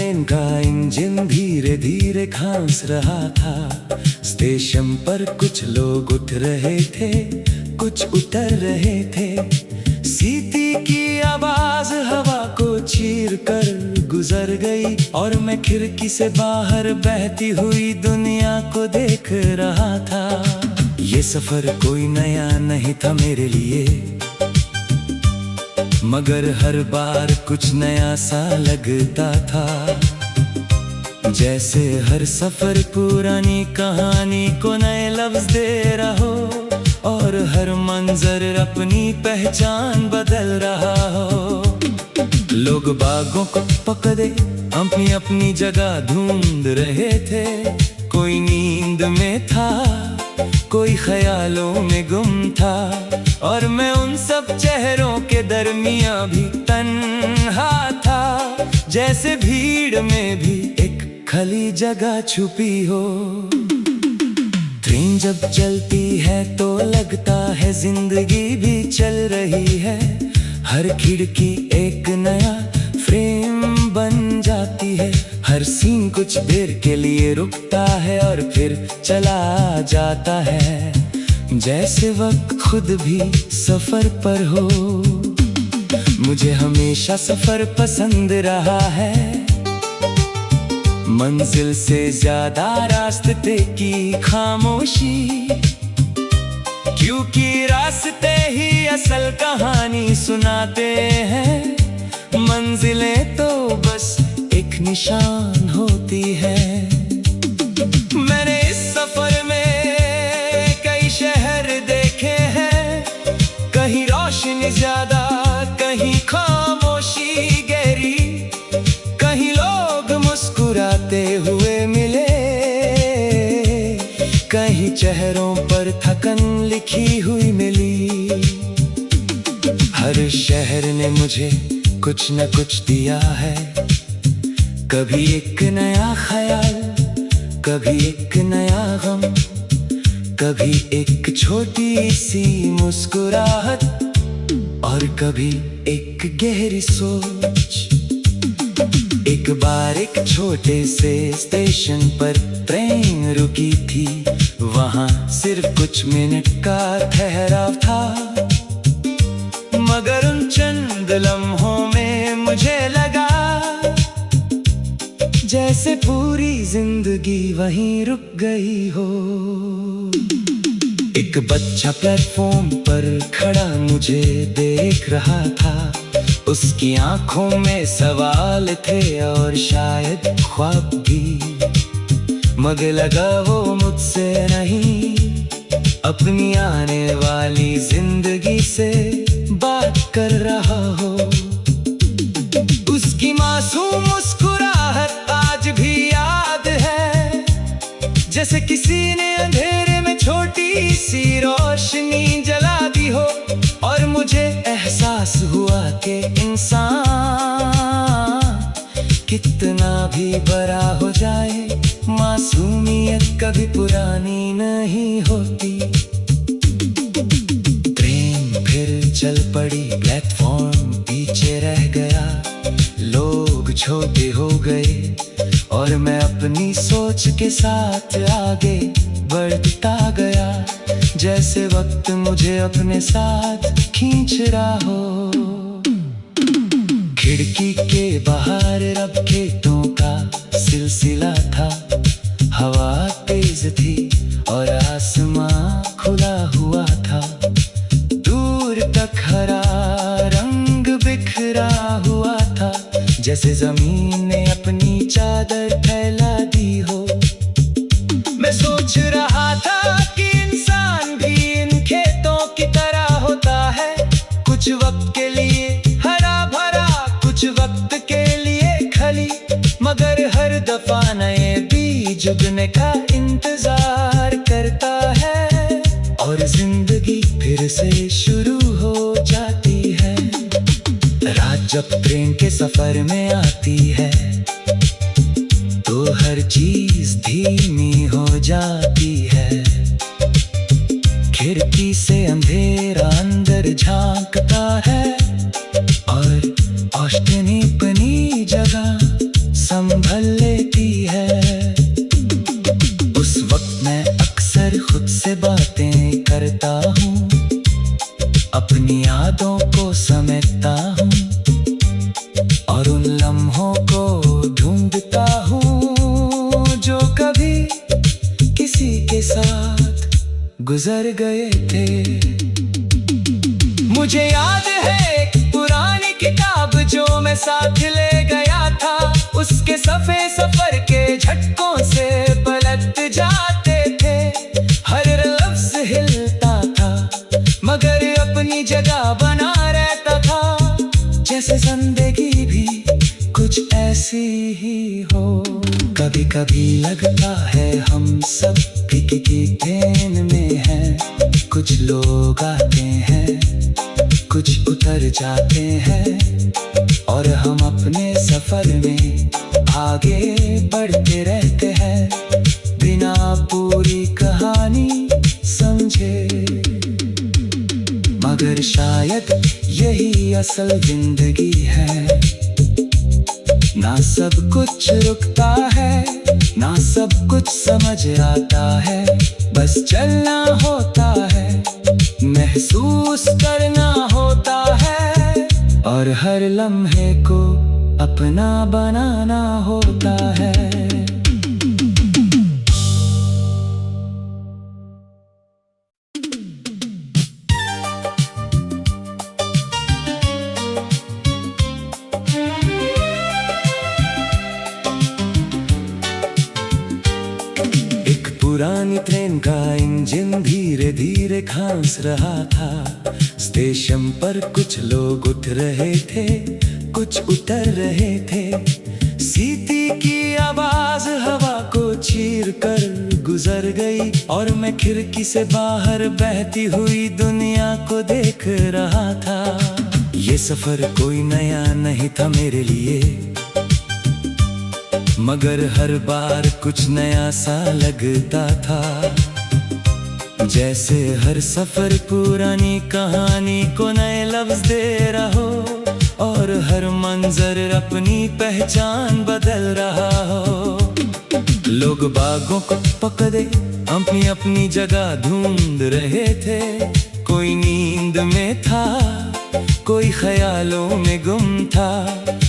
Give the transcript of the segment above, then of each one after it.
Train का engine धीरे धीरे घास रहा था। स्टेशन पर कुछ लोग उठ रहे थे, कुछ उतर रहे थे। सीटी की आवाज हवा को चीर कर गुजर गई और मैं खिड़की से बाहर बहती हुई दुनिया को देख रहा था। ये सफर कोई नया नहीं था मेरे लिए, मगर हर बार कुछ नया सा लगता था। जैसे हर सफर पुरानी कहानी को नए लफ्ज दे रहा हो और हर मंजर अपनी पहचान बदल रहा हो। लोग बागों को पकड़े अपनी अपनी जगह ढूंढ रहे थे। कोई नींद में था, कोई ख्यालों में गुम था, और मैं उन सब चेहरों के दरमियां भी तन्हा था। जैसे भीड़ में भी एक खाली जगह छुपी हो। ट्रेन जब चलती है तो लगता है जिंदगी भी चल रही है। हर खिड़की एक नया फ्रेम बन जाती है। हर सीन कुछ देर के लिए रुकता है और फिर चला जाता है। जैसे वक्त खुद भी सफर पर हो। मुझे हमेशा सफर पसंद रहा है, मंजिल से ज्यादा रास्ते की खामोशी। क्योंकि रास्ते ही असल कहानी सुनाते हैं, मंजिलें तो बस एक निशान होती है। मैंने इस सफर में कई शहर देखे हैं, कहीं रोशनी ज्यादा, कहीं खामोशी गहरी, कहीं लोग मुस्कुराते हुए मिले, कहीं चेहरों पर थकन लिखी हुई मिली। हर शहर ने मुझे कुछ न कुछ दिया है, कभी एक नया ख्याल, कभी एक नया गम, कभी एक छोटी सी मुस्कुराहट, और कभी एक गहरी सोच। एक बार एक छोटे से स्टेशन पर ट्रेन रुकी थी। वहाँ सिर्फ कुछ मिनट का ठहराव था, मगर उन चंद लम्हों में मुझे लगा जैसे पूरी जिंदगी वहीं रुक गई हो। एक बच्चा प्लेटफॉर्म पर खड़ा मुझे देख रहा था। उसकी आंखों में सवाल थे और शायद ख्वाब भी, मगर लगा वो मुझसे नहीं, अपनी आने वाली जिंदगी से बात कर रहा हो। उसकी मासूम मुस्कुराहट आज भी याद है, जैसे किसी ने अंधेरे में छोटी सी रोशनी जला दी हो। और मुझे एहसास हुआ कि इंसान कितना भी बड़ा हो जाए, मासूमियत कभी पुरानी नहीं होती। ट्रेन फिर चल पड़ी, प्लेटफॉर्म पीछे रह गया, लोग छोटे हो गए और मैं अपनी सोच के साथ आगे बढ़ता गया। जैसे वक्त मुझे अपने साथ खींच रहा हो। खिड़की के बाहर रब खेतों का सिलसिला था। हवा तेज थी और आसमां खुला हुआ था। दूर तक हरा रंग बिखरा हुआ था, जैसे जमीन ने अपनी चादर फैला दी हो। मैं सोच रहा था कि इंसान भी इन खेतों की तरह होता है, कुछ वक्त के लिए हरा भरा, कुछ वक्त के लिए खली, मगर हर दफा नए बीज उगने का इंतजार करता है और जिंदगी फिर से शुरू हो जाती है। रात जब ट्रेन के सफर में आती है तो हर चीज धीमी हो जाती है। खिड़की से अंधेरा अंदर झांकता है और औष्टनी अपनी जगह संभालती गुजर गए थे। मुझे याद है एक पुरानी किताब जो मैं साथ ले गया था। उसके सफ़े सफर के झटकों से पलट जाते थे। हर लफ्ज़ हिलता था मगर अपनी जगह बना रहता था। जैसे जिंदगी भी कुछ ऐसी ही हो। कभी कभी लगता है हम सब की ट्रेन में हैं। कुछ लोग आते हैं, कुछ उतर जाते हैं और हम अपने सफर में आगे बढ़ते रहते हैं बिना पूरी कहानी समझे। मगर शायद यही असल जिंदगी है। ना सब कुछ रुकता है, ना सब कुछ समझ आता है। बस चलना होता है, महसूस करना होता है और हर लम्हे को अपना बनाना होता है। पुरानी ट्रेन का इंजन धीरे धीरे घास रहा था। स्टेशन पर कुछ लोग उठ रहे थे, कुछ उतर रहे थे। सीटी की आवाज हवा को चीर कर गुजर गई और मैं खिड़की से बाहर बहती हुई दुनिया को देख रहा था। ये सफर कोई नया नहीं था मेरे लिए, मगर हर बार कुछ नया सा लगता था। जैसे हर सफर पुरानी कहानी को नए लफ्ज दे रहा हो और हर मंजर अपनी पहचान बदल रहा हो। लोग बागों को पकड़े अपनी अपनी जगह ढूंढ रहे थे। कोई नींद में था, कोई ख्यालों में गुम था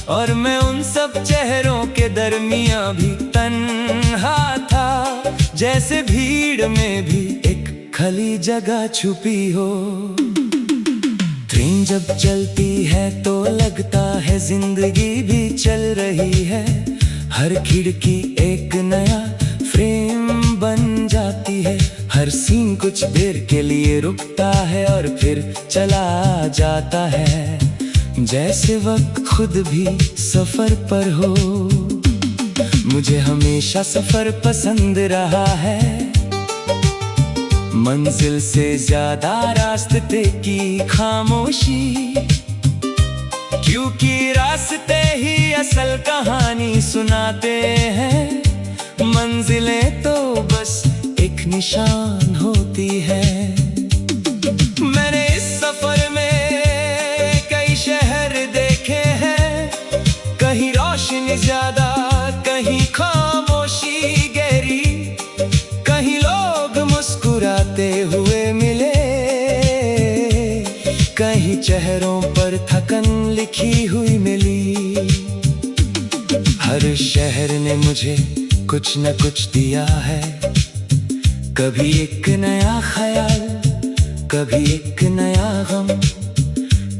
और मैं उन सब चेहरों के दरमियां भी तन्हा था। जैसे भीड़ में भी एक खाली जगह छुपी हो। ट्रेन जब चलती है तो लगता है जिंदगी भी चल रही है। हर खिड़की एक नया फ्रेम बन जाती है। हर सीन कुछ देर के लिए रुकता है और फिर चला जाता है। जैसे वक्त खुद भी सफर पर हो। मुझे हमेशा सफर पसंद रहा है, मंजिल से ज्यादा रास्ते की खामोशी। क्योंकि रास्ते ही असल कहानी सुनाते हैं। मंजिलें तो बस एक निशान होती है। मैंने इस सफर में कई शहर देखे हैं, कहीं रोशनी ज्यादा, कहीं खामोशी गहरी, कहीं लोग मुस्कुराते हुए मिले, कहीं चेहरों पर थकन लिखी हुई मिली। हर शहर ने मुझे कुछ न कुछ दिया है। कभी एक नया ख्याल, कभी एक नया गम,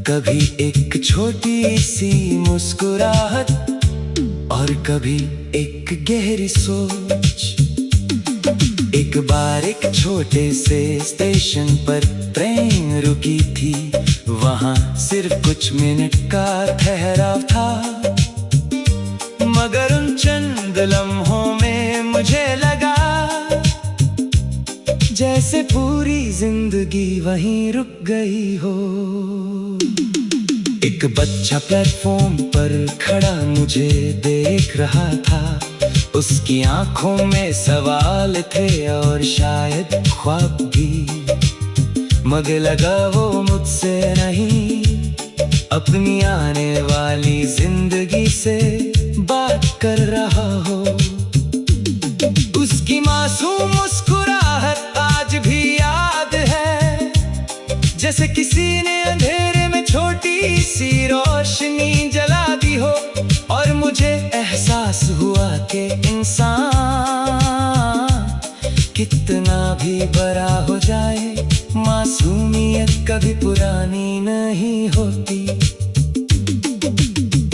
कभी एक छोटी सी मुस्कुराहट और कभी एक गहरी सोच। एक बार एक छोटे से स्टेशन पर ट्रेन रुकी थी। वहाँ सिर्फ कुछ मिनट का ठहराव था, मगर उन चंद लम्हों में मुझे लगा जैसे पूरी जिंदगी वहीं रुक गई हो। एक बच्चा प्लेटफॉर्म पर खड़ा मुझे देख रहा था। उसकी आंखों में सवाल थे और शायद ख्वाब भी, मगर लगा वो मुझसे नहीं, अपनी आने वाली जिंदगी से बात कर रहा हो। उसकी मासूम मुस्कुराहट आज भी याद है, जैसे किसी ने अंधेरे में छोटी सी रोशनी जला दी हो। और मुझे एहसास हुआ कि इंसान कितना भी बड़ा हो जाए, मासूमियत कभी पुरानी नहीं होती।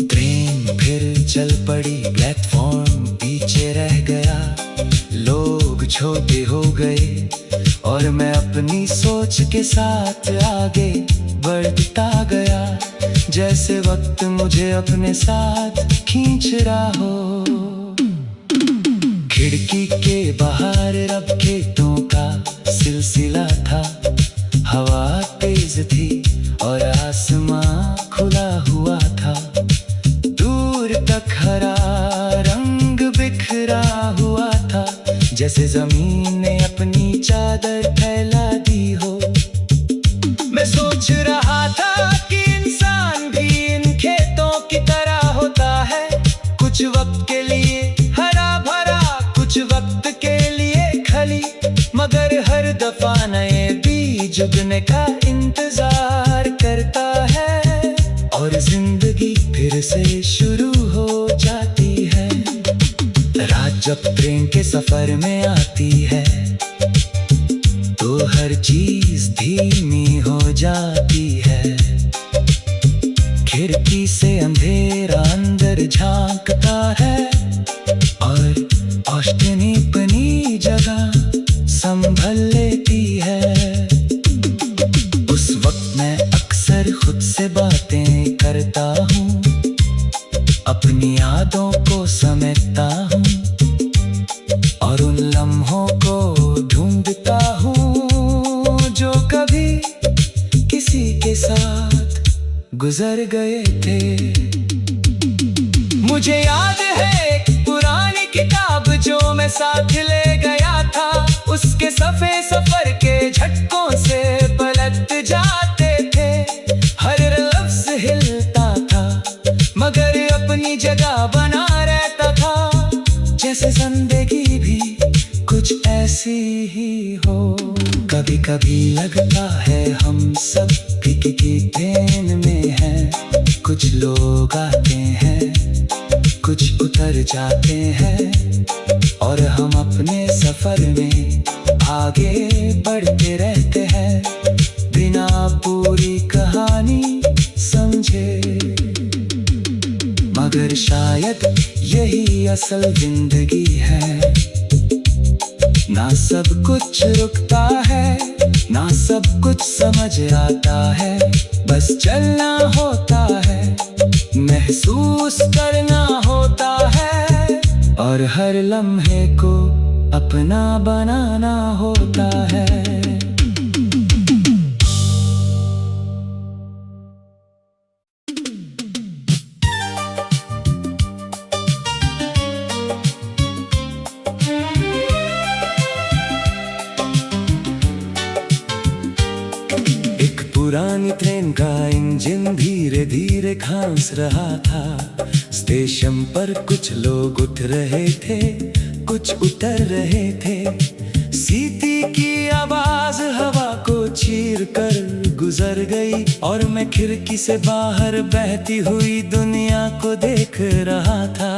ट्रेन फिर चल पड़ी, प्लेटफॉर्म पीछे रह गया, लोग छोटे हो गए और मैं अपनी सोच के साथ आगे बढ़ता गया, जैसे वक्त मुझे अपने साथ खींच रहा हो। खिड़की के बाहर रब खेतों का सिलसिला था, हवा तेज थी और आसमां खुला हुआ था। दूर तक हरा रंग बिखरा हुआ था, जैसे जमीन ने अपनी चादर फैला दी हो। मैं सोच रहा था कि इंसान भी इन खेतों की तरह होता है, कुछ वक्त के लिए हरा भरा, कुछ वक्त के लिए खली, मगर हर दफा नए बीज उगने का इंतजार करता है और जिंदगी फिर से शुरू हो जाती है। रात जब ट्रेन के सफर में आती है तो हर चीज धीमी हो जाती है। खिड़की से अंधेरा अंदर झांकता है और औष्टनी अपनी जगह संभल लेती है। उस वक्त मैं अक्सर खुद से बातें करता हूँ, अपनी यादों को समेटता हूँ और उन लम्हों को ढूंढता हूँ जो कभी किसी के साथ गुजर गए थे। मुझे याद है एक पुरानी किताब जो मैं साथ ले गया था, उसके सफ़े सफर के झटकों से पलट जाते थे। हर लफ्ज़ हिलता था मगर अपनी जगह बना रहता था, जैसे जिंदगी भी कुछ ऐसी ही हो। कभी कभी लगता है हम सब की ट्रेन में हैं, कुछ लोग आते हैं कुछ उतर जाते हैं और हम अपने सफर में आगे बढ़ते रहते हैं बिना पूरी कहानी समझे। मगर शायद यही असल जिंदगी है, ना सब कुछ रुकता है, ना सब कुछ समझ आता है, बस चलना होता है, महसूस करना होता है और हर लम्हे को अपना बनाना होता है। पुरानी ट्रेन का इंजन धीरे धीरे खांस रहा था। स्टेशन पर कुछ लोग उठ रहे थे, कुछ उतर रहे थे। सीटी की आवाज हवा को चीर कर गुजर गई और मैं खिड़की से बाहर बहती हुई दुनिया को देख रहा था।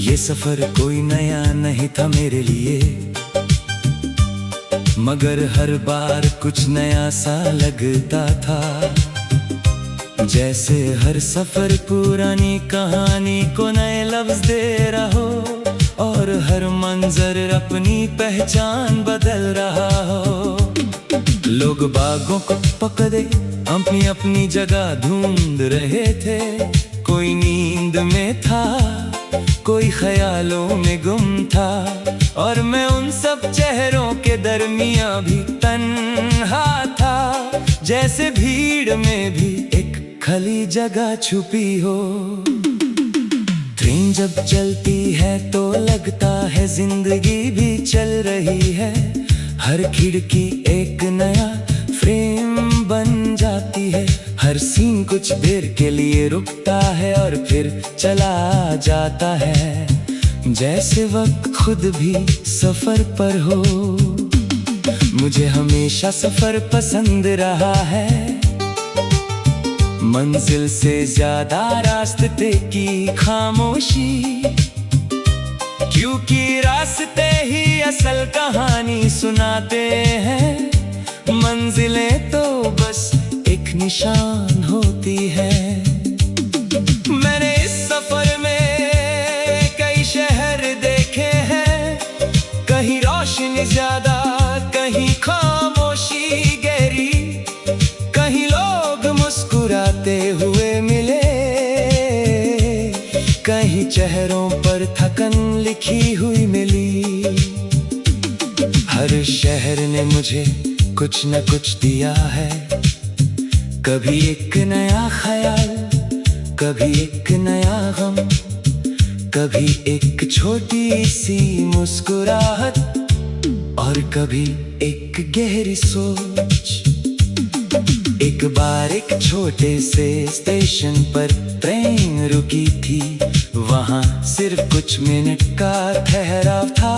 ये सफर कोई नया नहीं था मेरे लिए, मगर हर बार कुछ नया सा लगता था। जैसे हर सफर पुरानी कहानी को नए लफ्ज दे रहा हो और हर मंजर अपनी पहचान बदल रहा हो। लोग बागों को पकड़े अपनी अपनी जगह ढूंढ रहे थे, कोई नींद में था, कोई ख्यालों में गुम था और मैं उन सब चेहरों के दरमियां भी तन्हा था। जैसे भीड़ में भी एक खाली जगह छुपी हो। ट्रेन जब चलती है तो लगता है जिंदगी भी चल रही है। हर खिड़की एक नया फ्रेम बन जाती है, हर सीन कुछ देर के लिए रुकता है और फिर चला जाता है, जैसे वक्त खुद भी सफर पर हो। मुझे हमेशा सफर पसंद रहा है, मंजिल से ज्यादा रास्ते की खामोशी, क्योंकि रास्ते ही असल कहानी कहानी सुनाते हैं, मंजिलें तो बस एक निशान होती है। मैंने इस सफर में कई शहर देखे हैं, कहीं रोशनी ज्यादा, कहीं खामोशी गहरी, कहीं लोग मुस्कुराते हुए मिले, कहीं चेहरों पर थकन लिखी हुई मिली। हर शहर ने मुझे कुछ न कुछ दिया है, कभी एक नया ख्याल, कभी एक नया गम, कभी एक छोटी सी मुस्कुराहट, और कभी एक गहरी सोच। एक बार एक छोटे से स्टेशन पर ट्रेन रुकी थी, वहां सिर्फ कुछ मिनट का ठहराव था,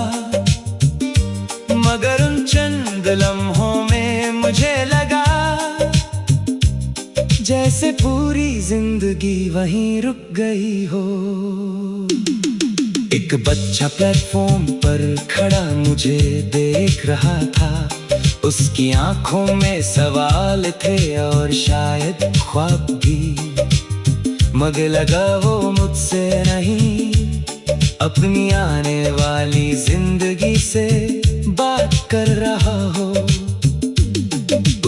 मगर उन चंद लम्हों में मुझे लगा जैसे पूरी जिंदगी वहीं रुक गई हो। एक बच्चा प्लेटफॉर्म पर खड़ा मुझे देख रहा था, उसकी आंखों में सवाल थे और शायद ख्वाब भी, मगर लगा वो मुझसे नहीं, अपनी आने वाली जिंदगी से बात कर रहा हो।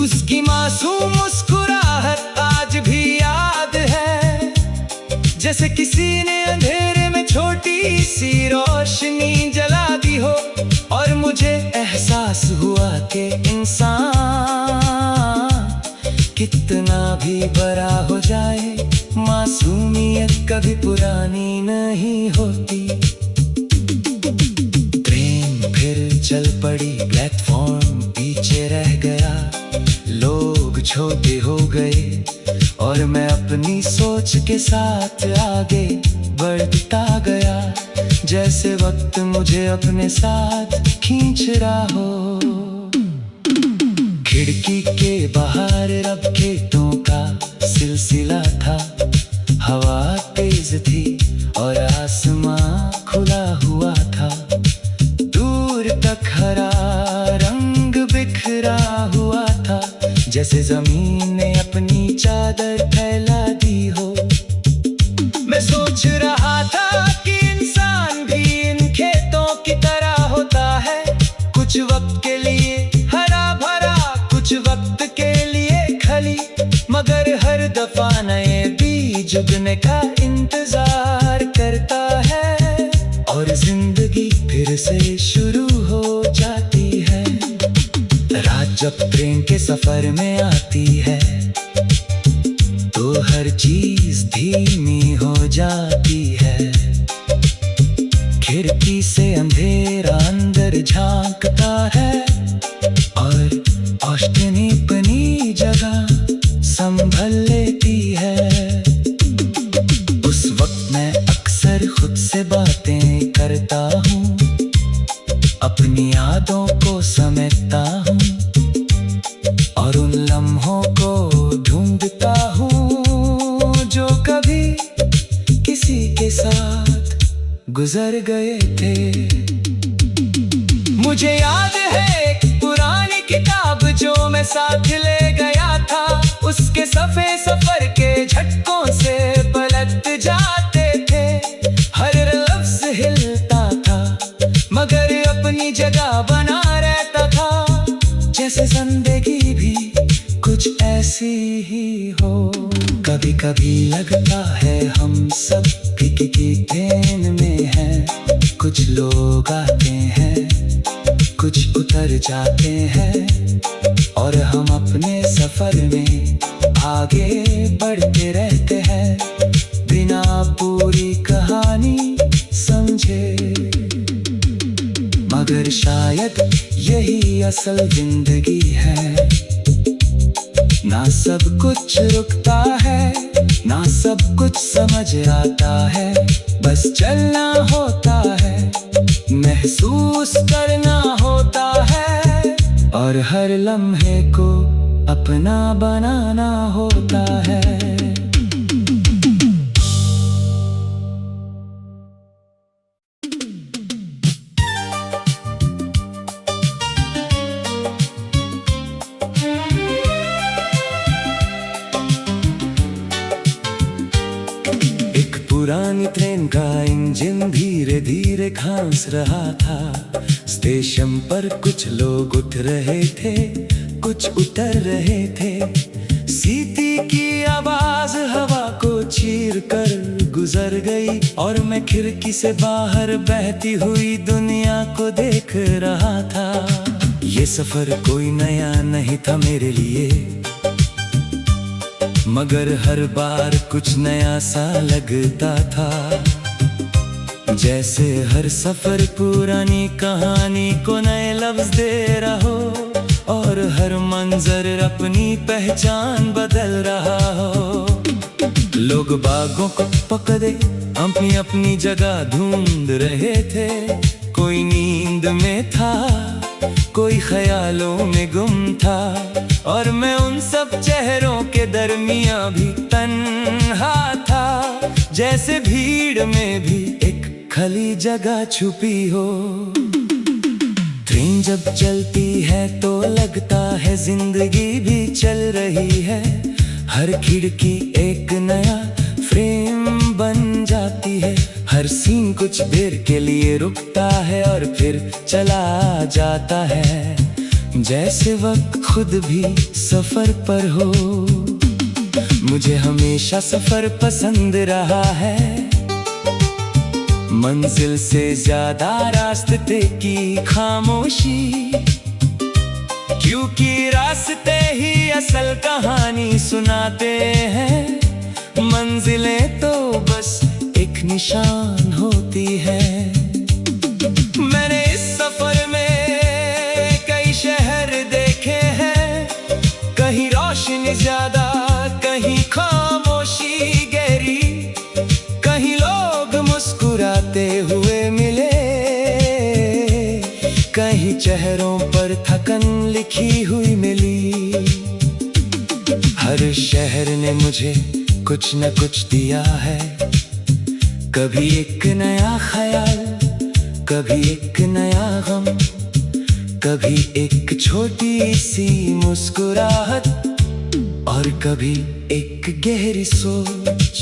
उसकी मासूम मुस्कुराहट आज भी याद है, जैसे किसी ने अंधेरे में छोटी सी रोशनी जला दी हो, और मुझे एहसास हुआ कि इंसान कितना भी बड़ा हो जाए, मासूमियत कभी पुरानी नहीं होती। ट्रेन फिर चल पड़ी, प्लेटफॉर्म पीछे रह गया, लोग छोटे हो गए, और मैं अपनी सोच के साथ आगे बढ़ता गया, जैसे वक्त मुझे अपने साथ खींच रहा हो। खिड़की के बाहर रब खेतों का सिलसिला था, हवा तेज थी और आसमां खुला हुआ था, दूर तक हरा रंग बिखरा हुआ था, जैसे जमीन ने अपनी चादर फैला दी हो। मैं सोच रहा था कि इंसान भी इन खेतों की तरह होता है, कुछ वक्त के लिए हरा भरा, कुछ वक्त के लिए खली, मगर हर दफा नए बीज उगने का इंतजार करता है, और जिंदगी फिर से शुरू हो जाती है। रात जब ट्रेन के सफर में आती है, तो हर चीज धीमी हो जाती है, खिड़की से अंधेरा अंदर झांकता है, और औषधि अपनी जगह संभल लेती है। उस वक्त मैं अक्सर खुद से बातें करता हूँ, अपनी यादों को समेटता हूँ, और उन लम्हों को ढूंढता हूँ जो कभी किसी के साथ गुजर गए थे। मुझे याद है एक पुरानी किताब जो मैं साथ ले गया था, उसके सफ़े सफर के झटकों से पलट जाते थे, हर लफ्ज हिलता था मगर अपनी जगह बना रहता था, जैसे जिंदगी भी कुछ ऐसी ही हो। कभी कभी लगता है हम सब की ट्रेन में हैं, कुछ लोग आते हैं, कुछ उतर जाते हैं, और हम अपने सफर में आगे बढ़ते रहते हैं, बिना पूरी कहानी समझे। मगर शायद यही असल जिंदगी है, ना सब कुछ रुकता है, ना सब कुछ समझ आता है, बस चलना होता है, महसूस करना होता है, और हर लम्हे को अपना बनाना होता है। इंजन धीरे धीरे घास रहा था। स्टेशन पर कुछ लोग उठ रहे थे, कुछ उतर रहे थे। सीटी की आवाज हवा को चीर कर गुजर गई और मैं खिड़की से बाहर बहती हुई दुनिया को देख रहा था। ये सफर कोई नया नहीं था मेरे लिए, मगर हर बार कुछ नया सा लगता था। जैसे हर सफर पुरानी कहानी को नए लफ्ज दे रहा हो और हर मंजर अपनी पहचान बदल रहा हो। लोग बागों को पकड़े अपनी अपनी जगह ढूंढ रहे थे। कोई नींद में था, कोई ख्यालों में गुम था, और मैं उन सब चेहरों के दरमियां भी तन्हा था। जैसे भीड़ में भी एक खाली जगह छुपी हो। ट्रेन जब चलती है तो लगता है जिंदगी भी चल रही है। हर खिड़की एक नया फ्रेम बन जाती है। हर सीन कुछ देर के लिए रुकता है और फिर चला जाता है। जैसे वक्त खुद भी सफर पर हो। मुझे हमेशा सफर पसंद रहा है, मंजिल से ज्यादा रास्ते की खामोशी। क्योंकि रास्ते ही असल कहानी सुनाते हैं। मंजिलें तो बस एक निशान होती है। मैंने इस सफर में कई शहर देखे हैं, कहीं रोशनी ज्यादा, कहीं खामोशी गहरी, कहीं लोग मुस्कुराते हुए मिले, कहीं चेहरों पर थकन लिखी हुई मिली। हर शहर ने मुझे कुछ न कुछ दिया है। कभी एक नया ख्याल, कभी एक नया गम, कभी एक छोटी सी मुस्कुराहट, और कभी एक गहरी सोच।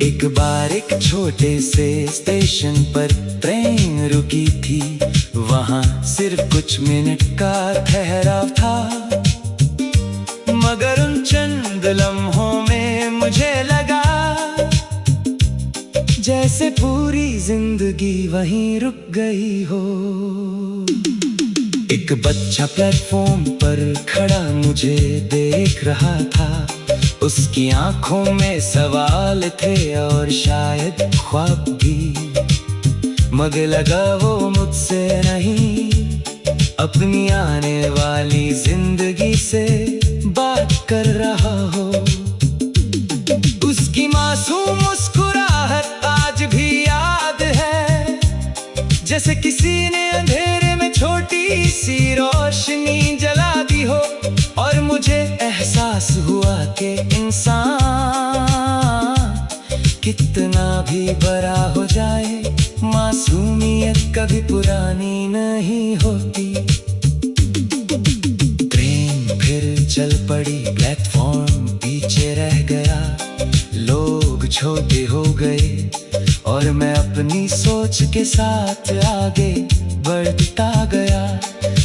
एक बार एक छोटे से स्टेशन पर ट्रेन रुकी थी। वहाँ सिर्फ कुछ मिनट का ठहराव था, मगर उन चंद लम्हों में मुझे लगा जैसे पूरी जिंदगी वहीं रुक गई हो। एक बच्चा प्लेटफॉर्म पर खड़ा मुझे देख रहा था। उसकी आंखों में सवाल थे और शायद ख्वाब भी, मगर लगा वो मुझसे नहीं, अपनी आने वाली जिंदगी से बात कर रहा हो। उसकी मासूम मुस्कुराहट आज भी याद है, जैसे किसी ने अंधेरे में छोटी सी रोशनी जला दी हो। और मुझे एहसास हुआ कि इंसान कितना भी बड़ा हो जाए, मासूमियत कभी पुरानी नहीं होती। ट्रेन फिर चल पड़ी, प्लेटफॉर्म पीछे रह गया, लोग छोटे हो गए और मैं अपनी सोच के साथ आगे बढ़ता गया।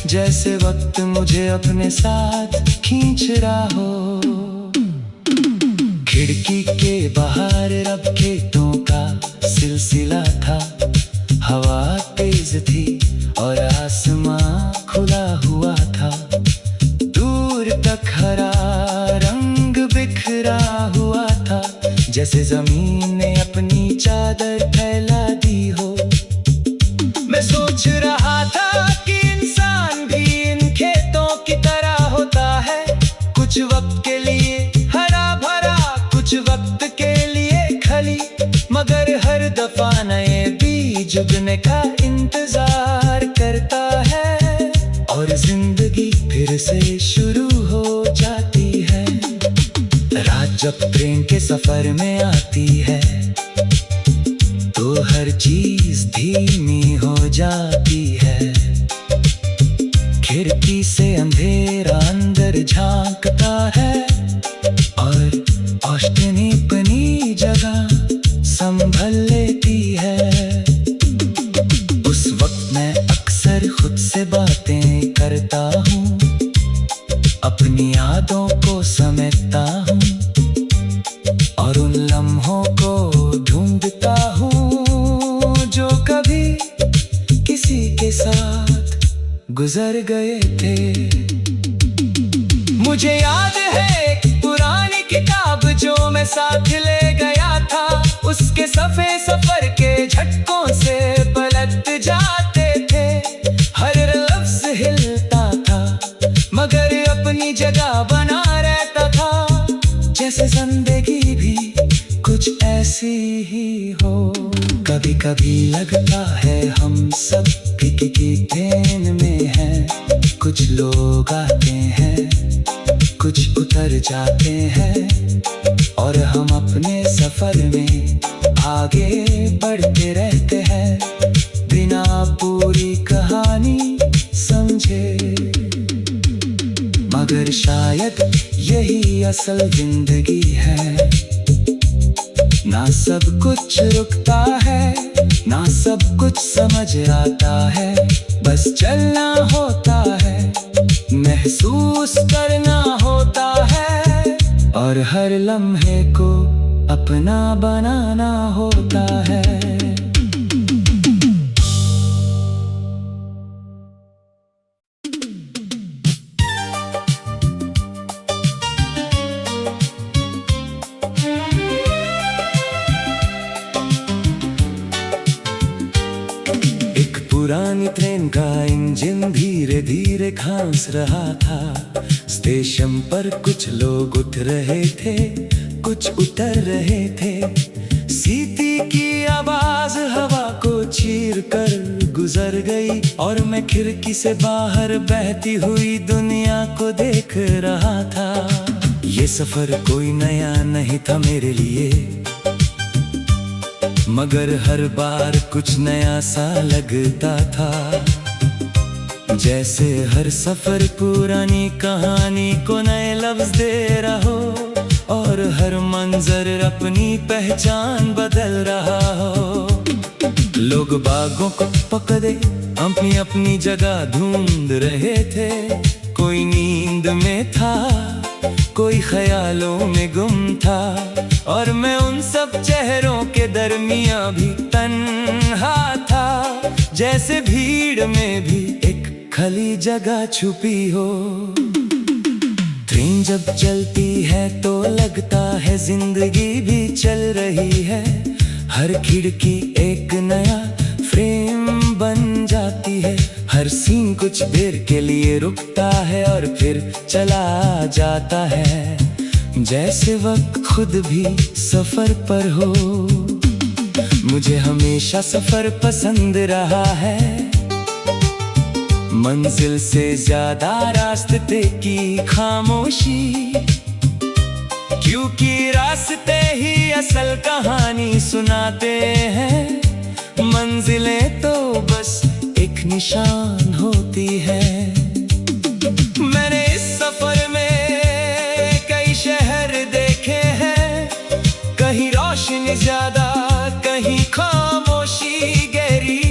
जैसे वक्त मुझे अपने साथ खींच रहा हो। खिड़की के बाहर अब खेतों का सिलसिला था। हवा तेज थी और आसमां खुला हुआ था। दूर तक हरा रंग बिखरा हुआ था, जैसे जमीन ने अपनी चादर फैला दी हो। मैं सोच रहा था कि इंसान भी इन खेतों की तरह होता है, कुछ वक्त के लिए हरा भरा, कुछ वक्त के लिए खली, मगर हर दफा नए बीज उगने का इंतजार करता है और जिंदगी फिर से शुरू हो जाती है। रात जब ट्रेन के सफर में आती है तो हर चीज धीमी हो जाती है। खिड़की से अंधेरा अंदर झांकता है और औषधि अपनी जगह संभल लेती तुमसे बातें करता हूँ, अपनी यादों को समेटता हूँ और उन लम्हों को ढूंढता हूँ जो कभी किसी के साथ गुजर गए थे। मुझे याद है एक पुरानी किताब जो मैं साथ ले गया था, उसके सफ़े सफर के झटकों से पलट जाते थे। हर लफ्ज़ हिलता था मगर अपनी जगह बना रहता था, जैसे जिंदगी भी कुछ ऐसी ही हो। कभी कभी लगता है हम सब की ट्रेन में हैं, कुछ लोग आते हैं कुछ उतर जाते हैं और हम अपने सफर में आगे बढ़ते रहते हैं बिना पूरी कहानी समझे। मगर शायद यही असल जिंदगी है, ना सब कुछ रुकता है ना सब कुछ समझ आता है, बस चलना होता है, महसूस करना होता है और हर लम्हे को अपना बनाना होता है। पुरानी ट्रेन का इंजन धीरे धीरे घास रहा था। स्टेशन पर कुछ लोग उठ रहे थे कुछ उतर रहे थे। सीटी की आवाज हवा को चीर कर गुजर गई और मैं खिड़की से बाहर बहती हुई दुनिया को देख रहा था। ये सफर कोई नया नहीं था मेरे लिए, मगर हर बार कुछ नया सा लगता था। जैसे हर सफर पुरानी कहानी को नए लफ्ज दे रहा हो और हर मंजर अपनी पहचान बदल रहा हो। लोग बागों को पकड़े अपनी अपनी जगह ढूंढ रहे थे, कोई नींद में था कोई ख्यालों में गुम था और मैं उन सब चेहरों के दरमियां भी तन्हा था। जैसे भीड़ में भी एक खाली जगह छुपी हो। ट्रेन जब चलती है तो लगता है जिंदगी भी चल रही है। हर खिड़की एक नया फ्रेम बन जाती है, हर सीन कुछ देर के लिए रुकता है और फिर चला जाता है, जैसे वक्त खुद भी सफर पर हो। मुझे हमेशा सफर पसंद रहा है, मंजिल से ज्यादा रास्ते की खामोशी, क्योंकि रास्ते ही असल कहानी सुनाते हैं। मंजिलें तो बस एक निशान होती है। मैंने इस सफर में कई शहर देखे हैं, कहीं रोशनी ज्यादा कहीं खामोशी गहरी,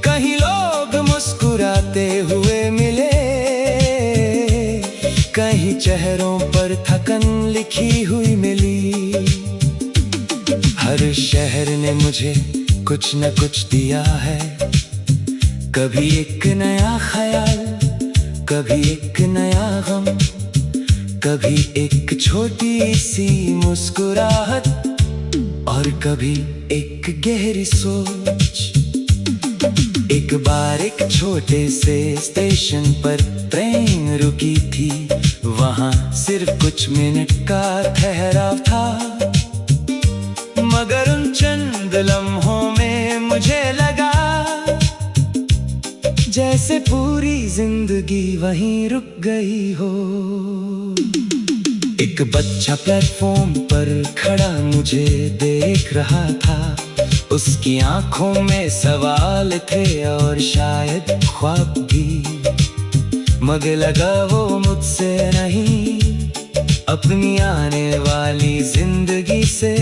कहीं लोग मुस्कुराते हुए मिले, कहीं चेहरों पर थकन लिखी हुई मिली। हर शहर ने मुझे कुछ न कुछ दिया है, कभी एक नया ख्याल, कभी एक नया गम, कभी एक छोटी सी मुस्कुराहट और कभी एक गहरी सोच। एक बार एक छोटे से स्टेशन पर ट्रेन रुकी थी, वहाँ सिर्फ कुछ मिनट का ठहराव था, मगर उन चंद लम्हों में मुझे लगा जैसे पूरी जिंदगी वहीं रुक गई हो। एक बच्चा प्लेटफॉर्म पर खड़ा मुझे देख रहा था, उसकी आंखों में सवाल थे और शायद ख्वाब भी, मगर लगा वो मुझसे नहीं अपनी आने वाली जिंदगी से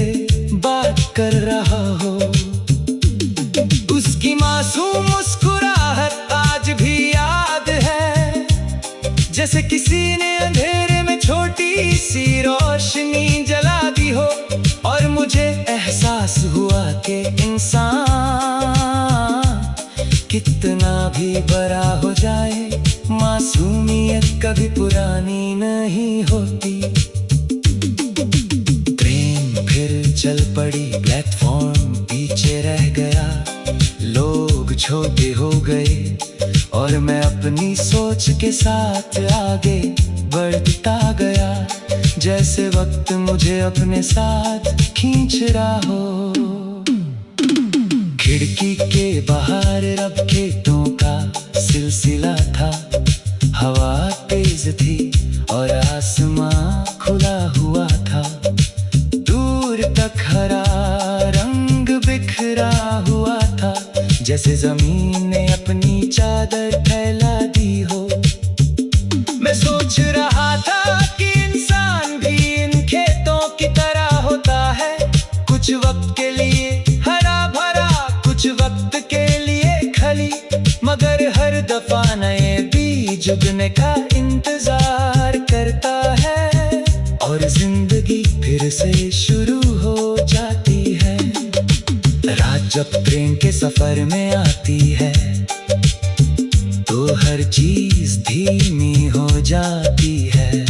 बात कर रहा हो। उसकी मासूम मुस्कुराहट आज भी किसी ने अंधेरे में छोटी सी रोशनी जला दी हो, और मुझे एहसास हुआ कि इंसान कितना भी बड़ा हो जाए, मासूमियत कभी पुरानी नहीं होती। ट्रेन फिर चल पड़ी, प्लेटफॉर्म पीछे रह गया, लोग छोटे हो गए और मैं अपनी सोच के साथ आगे बढ़ता गया, जैसे वक्त मुझे अपने साथ खींच रहा हो। खिड़की के बाहर रब खेतों का सिलसिला था, हवा तेज थी और आसमां खुला हुआ था। दूर तक हरा रंग बिखरा हुआ था, जैसे जमीन ने अपनी चादर फैला दी हो। मैं सोच रहा था कि इंसान भी इन खेतों की तरह होता है, कुछ वक्त के लिए हरा भरा, कुछ वक्त के लिए खली, मगर हर दफा नए बीज उगने का इंतजार करता है और जिंदगी फिर से शुरू हो जाती है। रात जब ट्रेन के सफर में आती है तो हर चीज धीमी हो जाती है।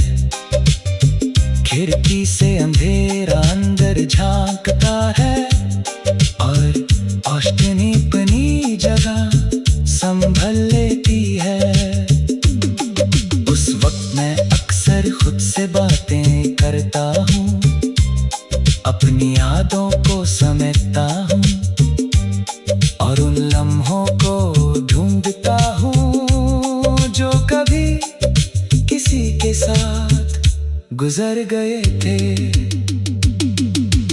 खिड़की से अंधेरा अंदर झांकता है और औषधि अपनी जगह संभल लेती है। उस वक्त मैं अक्सर खुद से बातें करता हूँ, अपनी यादों को समेटता हूँ और उन लम्हों को ढूंढता हूँ जो कभी किसी के साथ गुजर गए थे।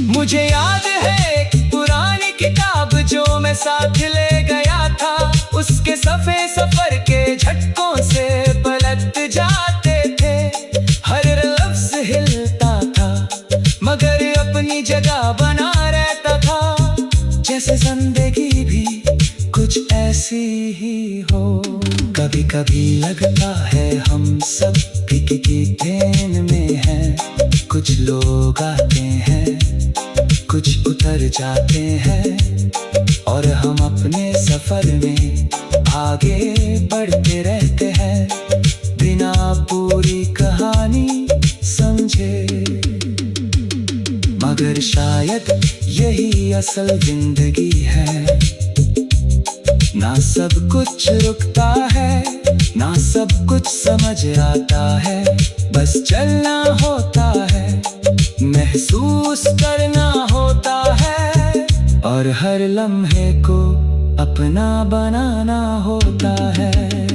मुझे याद है एक पुरानी किताब जो मैं साथ ले गया था, उसके सफ़े सफर के झटकों से पलट जाते थे। हर लफ्ज हिलता था मगर अपनी जगह बना रहता था, जैसे जिंदगी भी कुछ ऐसी ही हो। कभी कभी लगता है हम सब भीगी की ट्रेन में हैं, कुछ लोग आते हैं कुछ उतर जाते हैं और हम अपने सफर में आगे बढ़ते रहते हैं बिना पूरी कहानी समझे। मगर शायद यही असल जिंदगी है, ना सब कुछ रुकता है, ना सब कुछ समझ आता है, बस चलना होता है, महसूस करना होता है और हर लम्हे को अपना बनाना होता है।